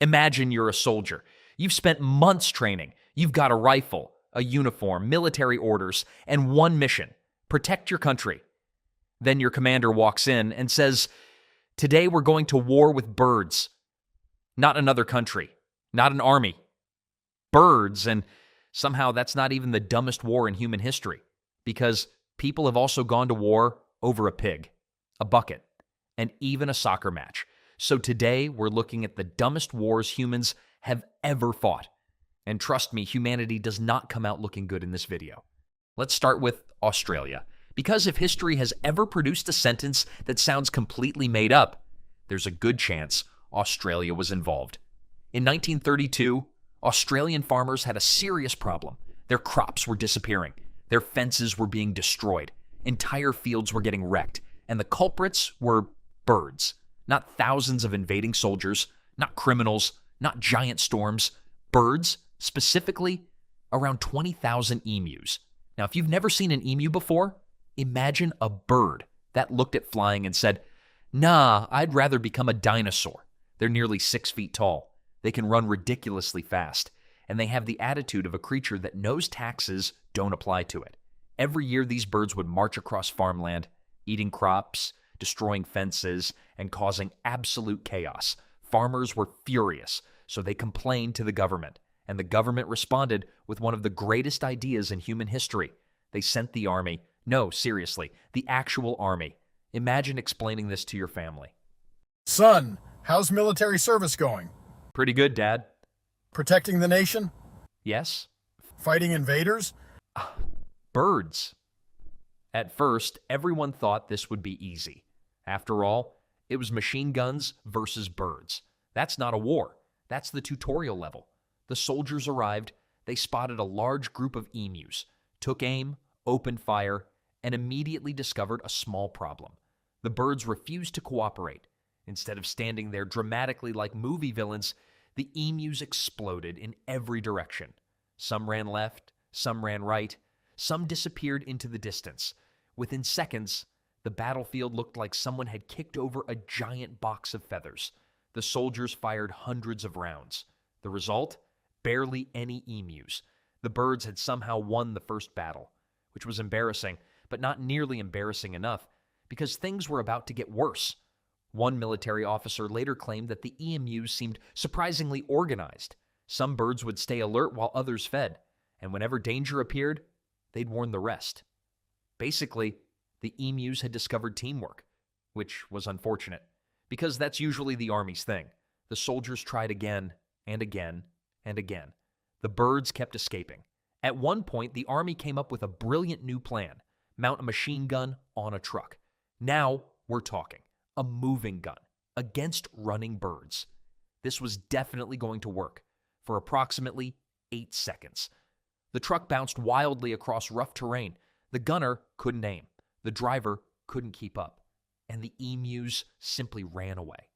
Imagine you're a soldier. You've spent months training. You've got a rifle, a uniform, military orders, and one mission: protect your country. Then your commander walks in and says, "Today we're going to war with birds." Not another country, not an army. Birds, and somehow that's not even the dumbest war in human history, because people have also gone to war over a pig, a bucket, and even a soccer match. So today we're looking at the dumbest wars humans have ever fought. And trust me, humanity does not come out looking good in this video. Let's start with Australia. Because if history has ever produced a sentence that sounds completely made up, there's a good chance Australia was involved. In 1932, Australian farmers had a serious problem. Their crops were disappearing. Their fences were being destroyed. Entire fields were getting wrecked. And the culprits were birds. Not thousands of invading soldiers, not criminals, not giant storms. Birds, specifically around 20,000 emus. Now, if you've never seen an emu before, imagine a bird that looked at flying and said, "Nah, I'd rather become a dinosaur." They're nearly 6 feet tall. They can run ridiculously fast, and they have the attitude of a creature that knows taxes don't apply to it. Every year, these birds would march across farmland, eating crops, destroying fences, and causing absolute chaos. Farmers were furious, so they complained to the government, and the government responded with one of the greatest ideas in human history. They sent the army. No, seriously, the actual army. Imagine explaining this to your family. "Son, how's military service going? Pretty good, Dad. Protecting the nation? Yes? Fighting invaders?" Birds. At first, everyone thought this would be easy. After all, it was machine guns versus birds. That's not a war. That's the tutorial level. The soldiers arrived, they spotted a large group of emus, took aim, opened fire, and immediately discovered a small problem. The birds refused to cooperate. Instead of standing there dramatically like movie villains, the emus exploded in every direction. Some ran left, some ran right, some disappeared into the distance. Within seconds, the battlefield looked like someone had kicked over a giant box of feathers. The soldiers fired hundreds of rounds. The result? Barely any emus. The birds had somehow won the first battle, which was embarrassing, but not nearly embarrassing enough, because things were about to get worse. One military officer later claimed that the emus seemed surprisingly organized. Some birds would stay alert while others fed, and whenever danger appeared, they'd warn the rest. Basically, the emus had discovered teamwork, which was unfortunate, because that's usually the army's thing. The soldiers tried again and again and again. The birds kept escaping. At one point, the army came up with a brilliant new plan: mount a machine gun on a truck. Now we're talking. A moving gun against running birds. This was definitely going to work for approximately 8 seconds. The truck bounced wildly across rough terrain. The gunner couldn't aim. The driver couldn't keep up. And the emus simply ran away,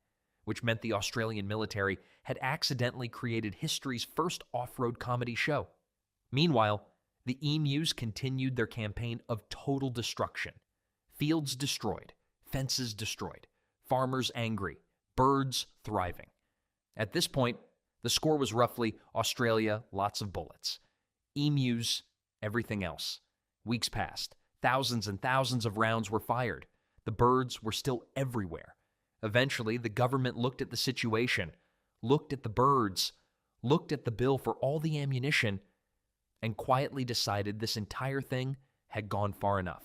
which meant the Australian military had accidentally created history's first off-road comedy show. Meanwhile, the emus continued their campaign of total destruction. Fields destroyed, fences destroyed, farmers angry, birds thriving. At this point, the score was roughly Australia, lots of bullets. Emus, everything else. Weeks passed. Thousands and thousands of rounds were fired. The birds were still everywhere. Eventually, the government looked at the situation, looked at the birds, looked at the bill for all the ammunition, and quietly decided this entire thing had gone far enough.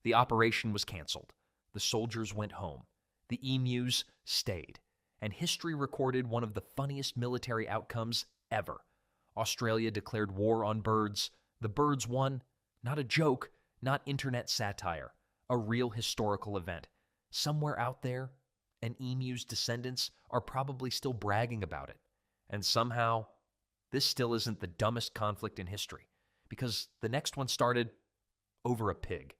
The operation was canceled. The soldiers went home. The emus stayed. And history recorded one of the funniest military outcomes ever. Australia declared war on birds. The birds won. Not a joke, not internet satire. A real historical event. Somewhere out there, an emu's descendants are probably still bragging about it. And somehow, this still isn't the dumbest conflict in history, because the next one started over a pig.